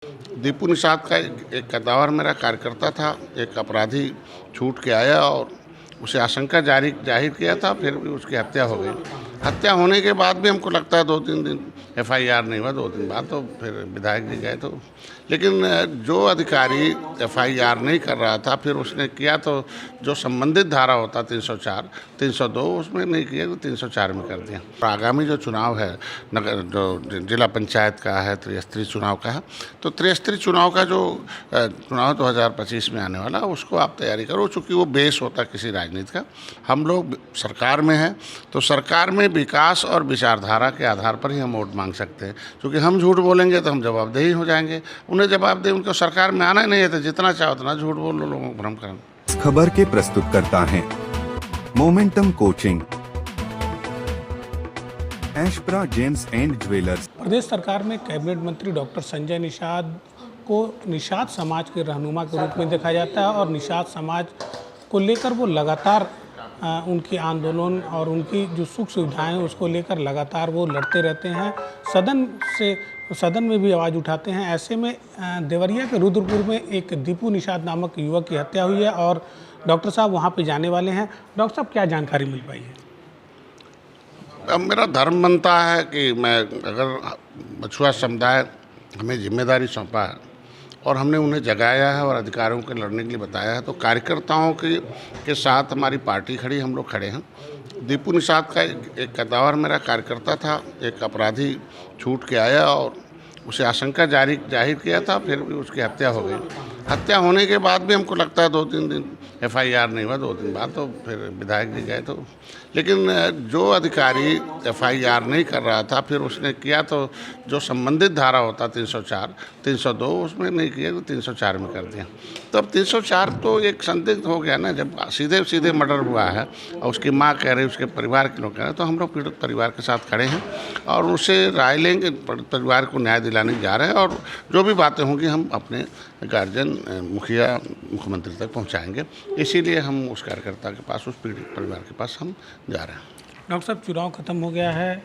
दीपू निषाद का एक कद्दावर मेरा कार्यकर्ता था। एक अपराधी छूट के आया और उसे आशंका जाहिर किया था, फिर भी उसकी हत्या हो गई। हत्या होने के बाद भी हमको लगता है 2-3 दिन एफआईआर नहीं हुआ। 2 दिन बाद तो फिर विधायक जी गए तो, लेकिन जो अधिकारी एफआईआर नहीं कर रहा था, फिर उसने किया तो जो संबंधित धारा होता 304, 302 उसमें नहीं किया तो 304 में कर दिया। आगामी जो चुनाव है नगर जो जिला पंचायत का है, त्रिस्तरीय चुनाव का है, तो त्रिस्तरीय चुनाव का जो चुनाव 2025 में आने वाला, उसको आप तैयारी करो, चूँकि वो बेस होता किसी राजनीति का। हम लोग सरकार में हैं तो सरकार में विकास और विचारधारा के आधार पर ही हम वोट मांग सकते हैं, क्योंकि हम झूठ बोलेंगे तो हम जवाबदेही हो जाएंगे। उन्हें जवाब दे, उनको सरकार में आना ही नहीं है तो जितना चाहो उतना झूठ बोलो, लोगों को भ्रम करना। खबर के प्रस्तुतकर्ता हैं momentum coaching, Ashpra gems and jewellers. प्रदेश सरकार में कैबिनेट मंत्री डॉक्टर संजय निषाद को निषाद समाज के रहनुमा के रूप में देखा जाता है और निषाद समाज को लेकर वो लगातार उनकी आंदोलन और उनकी जो सुख सुविधाएं हैं उसको लेकर लगातार वो लड़ते रहते हैं। सदन में भी आवाज़ उठाते हैं। ऐसे में देवरिया के रुद्रपुर में एक दीपू निषाद नामक युवक की हत्या हुई है और डॉक्टर साहब वहाँ पे जाने वाले हैं। डॉक्टर साहब, क्या जानकारी मिल पाई है? अब मेरा धर्म बनता है कि मैं, अगर मछुआ समुदाय हमें जिम्मेदारी सौंपा है और हमने उन्हें जगाया है और अधिकारियों के लड़ने के लिए बताया है, तो कार्यकर्ताओं के साथ हमारी पार्टी खड़ी, हम लोग खड़े हैं। दीपू निषाद का एक कद्दावर मेरा कार्यकर्ता था। एक अपराधी छूट के आया और उसे आशंका जाहिर किया था, फिर भी उसकी हत्या हो गई। हत्या होने के बाद भी हमको लगता है 2-3 दिन एफआईआर नहीं हुआ। 2 दिन बाद तो फिर विधायक जी गए तो, लेकिन जो अधिकारी एफआईआर नहीं कर रहा था, फिर उसने किया तो जो संबंधित धारा होता 304, 302 उसमें नहीं किया तो 304 में कर दिया। तो अब 304 तो एक संदिग्ध हो गया ना, जब सीधे मर्डर हुआ है और उसकी माँ कह रही, उसके परिवार के लोग कह रहे, तो हम लोग पीड़ित परिवार के साथ खड़े हैं और उससे राय लेंगे, परिवार को न्याय दिलाने जा रहे हैं और जो भी बातें होंगी हम अपने गार्जियन, मुखिया, मुख्यमंत्री तक पहुंचाएंगे। इसीलिए हम उस कार्यकर्ता के पास, उस पीड़ित परिवार के पास हम जा रहे हैं। डॉक्टर साहब, चुनाव खत्म हो गया है,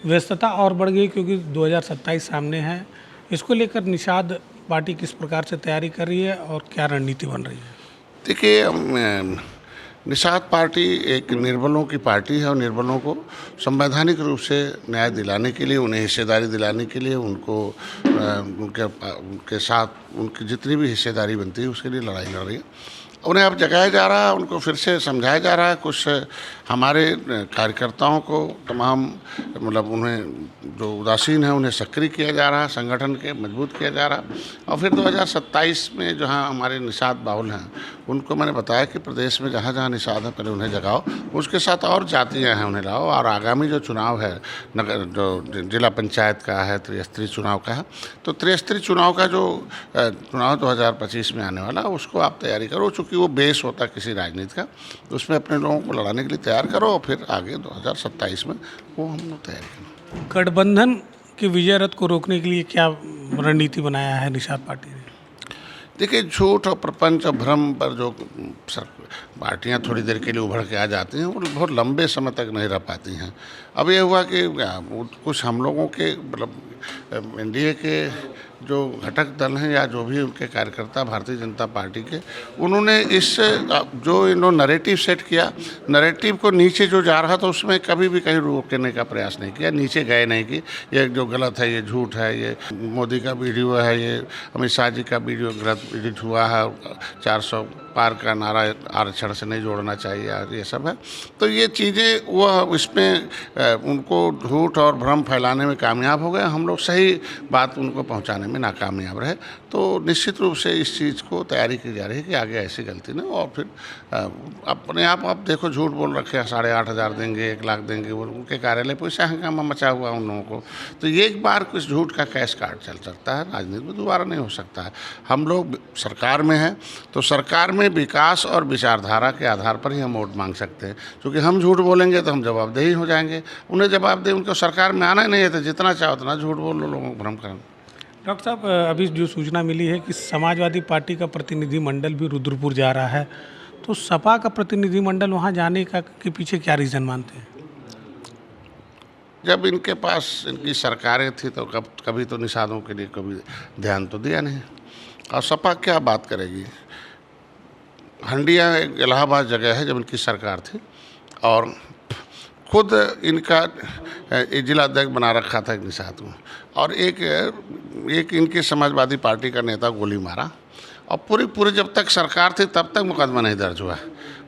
व्यस्तता और बढ़ गई क्योंकि 2027 सामने है। इसको लेकर निषाद पार्टी किस प्रकार से तैयारी कर रही है और क्या रणनीति बन रही है? देखिए, निषाद पार्टी एक निर्बलों की पार्टी है और निर्बलों को संवैधानिक रूप से न्याय दिलाने के लिए, उन्हें हिस्सेदारी दिलाने के लिए, उनके साथ उनकी जितनी भी हिस्सेदारी बनती है उसके लिए लड़ाई लड़ रही है। उन्हें अब जगाया जा रहा है, उनको फिर से समझाया जा रहा है। कुछ हमारे कार्यकर्ताओं को तमाम, मतलब उन्हें जो उदासीन है उन्हें सक्रिय किया जा रहा है, संगठन के मजबूत किया जा रहा है। और फिर 2027 में जहां हमारे निषाद बाहुल हैं, उनको मैंने बताया कि प्रदेश में जहाँ जहाँ निषाद है पहले उन्हें जगाओ, उसके साथ और जातियाँ हैं उन्हें लाओ। और आगामी जो चुनाव है नगर जो जिला पंचायत का है, त्रिस्तरीय चुनाव का है, तो त्रिस्तरीय चुनाव का जो चुनाव 2025 में आने वाला, उसको आप तैयारी करो, चूँकि वो बेस होता किसी राजनीति का। उसमें अपने लोगों को लड़ाने के लिए तैयार करो और फिर आगे 2027 में वो हम लोग तैयारी करें। गठबंधन के विजय रथ को रोकने के लिए क्या रणनीति बनाया है निषाद पार्टी ने? देखिए, झूठ और प्रपंच और भ्रम पर जो पार्टियां थोड़ी देर के लिए उभर के आ जाती हैं, वो बहुत लंबे समय तक नहीं रह पाती हैं। अब ये हुआ कि कुछ हम लोगों के, मतलब एनडीए के जो घटक दल हैं या जो भी उनके कार्यकर्ता भारतीय जनता पार्टी के, उन्होंने इन्होंने नैरेटिव सेट किया, नैरेटिव को नीचे जो जा रहा था उसमें कभी भी कहीं रोकने का प्रयास नहीं किया, नीचे गए नहीं कि ये जो गलत है, ये झूठ है, ये मोदी का वीडियो है, ये अमित शाह जी का वीडियो गलत एडिट हुआ है, 400 पार का नारा आरक्षण से नहीं जोड़ना चाहिए, ये सब है। तो ये चीज़ें वह इसमें उनको झूठ और भ्रम फैलाने में कामयाब हो गए। हम लोग सही बात उनको पहुंचाने में नाकामयाब रहे। तो निश्चित रूप से इस चीज़ को तैयारी की जा रही है कि आगे ऐसी गलती ना। और फिर अपने आप देखो, झूठ बोल रखे हैं, 8,500 देंगे, 1 लाख देंगे, वो उनके कार्यालय पैसा हंगामा मचा हुआ उन लोगों को। तो ये एक बार कुछ झूठ का कैश कार्ड चल सकता है, राजनीति में दोबारा नहीं हो सकता है। हम लोग सरकार में हैं तो सरकार में विकास और विचारधारा के आधार पर ही हम वोट मांग सकते हैं, क्योंकि हम झूठ बोलेंगे तो हम जवाबदेही हो जाएंगे। उन्हें जवाब दे, उनको सरकार में आना ही नहीं है तो जितना चाहो उतना झूठ बोल लो, लोगों को भ्रम करना। डॉक्टर साहब, अभी जो सूचना मिली है कि समाजवादी पार्टी का प्रतिनिधिमंडल भी रुद्रपुर जा रहा है, तो सपा का प्रतिनिधिमंडल वहाँ जाने के पीछे क्या रीज़न मानते हैं? जब इनके पास इनकी सरकारें थी तो कभी तो निषादों के लिए कभी ध्यान तो दिया नहीं। और सपा क्या बात करेगी। हंडिया एक इलाहाबाद जगह है जब इनकी सरकार थी, और खुद इनका जिला अध्यक्ष बना रखा था एक निषाद को, और एक इनके समाजवादी पार्टी का नेता गोली मारा, और पूरी जब तक सरकार थी तब तक मुकदमा नहीं दर्ज हुआ।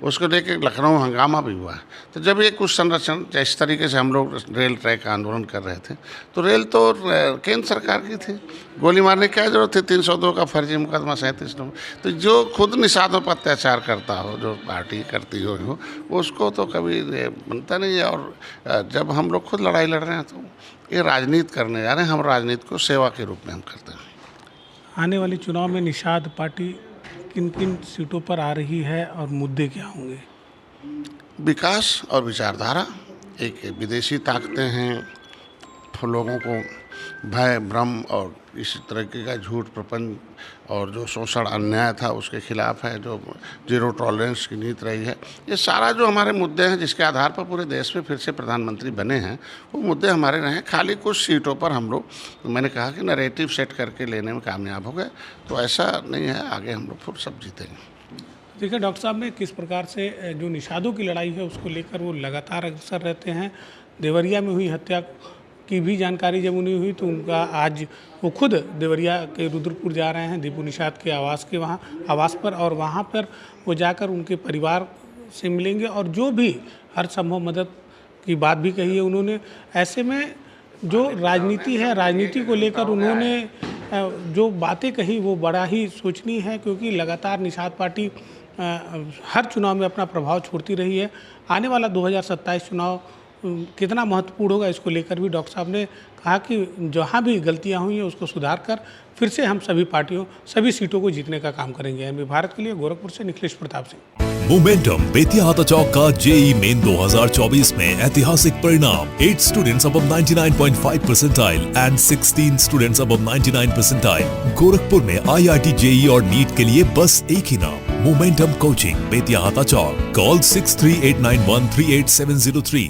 उसको लेके लखनऊ हंगामा भी हुआ। तो जब ये कुछ संरक्षण इस तरीके से हम लोग रेल ट्रैक का आंदोलन कर रहे थे, तो रेल तो केंद्र सरकार की थी, गोली मारने की क्या जरूरत थी। 302 का फर्जी मुकदमा 37 नंबर। तो जो खुद निषादों पर अत्याचार करता हो, जो पार्टी करती हो, उसको तो कभी बनता नहीं है। और जब हम लोग खुद लड़ाई लड़ रहे हैं तो ये राजनीति करने जा रहे हैं। हम राजनीति को सेवा के रूप में हम करते हैं। आने वाले चुनाव में निषाद पार्टी किन किन सीटों पर आ रही है और मुद्दे क्या होंगे? विकास और विचारधारा, एक विदेशी ताकतें हैं, लोगों को भय भ्रम और इस तरीके का झूठ प्रपंच और जो शोषण अन्याय था उसके खिलाफ है, जो जीरो टॉलरेंस की नीति रही है। ये सारा जो हमारे मुद्दे हैं जिसके आधार पर पूरे देश में फिर से प्रधानमंत्री बने हैं, वो मुद्दे हमारे रहे। खाली कुछ सीटों पर हम लोग, मैंने कहा कि नैरेटिव सेट करके लेने में कामयाब हो गए, तो ऐसा नहीं है। आगे हम लोग फिर सब जीतेंगे। देखिए डॉक्टर साहब ने किस प्रकार से जो निषादों की लड़ाई है उसको लेकर वो लगातार अग्रसर रहते हैं। देवरिया में हुई हत्या की भी जानकारी जब उन्हें हुई तो उनका आज वो खुद देवरिया के रुद्रपुर जा रहे हैं, दीपू निषाद के आवास पर, और वहाँ पर वो जाकर उनके परिवार से मिलेंगे और जो भी हर संभव मदद की बात भी कही है उन्होंने। ऐसे में जो राजनीति है, राजनीति को लेकर उन्होंने जो बातें कही वो बड़ा ही सोचनीय है, क्योंकि लगातार निषाद पार्टी हर चुनाव में अपना प्रभाव छोड़ती रही है। आने वाला 2027 चुनाव कितना महत्वपूर्ण होगा, इसको लेकर भी डॉक्टर साहब ने कहा कि जहाँ भी गलतियाँ हुई हैं उसको सुधार कर फिर से हम सभी सीटों को जीतने का काम करेंगे। एमबी भारत के लिए गोरखपुर से निखिलेश प्रताप सिंह। मोमेंटम बेतिया हाथा चौक का जेई मेन 2024 में ऐतिहासिक परिणाम। 8 students above 99.5 percentile and 16 students above 99 percentile। Gorakhpur में IIT जेई और नीट के लिए बस एक ही नाम, मोमेंटम कोचिंग, बेतिया हाथा चौक। कॉल 6389138703।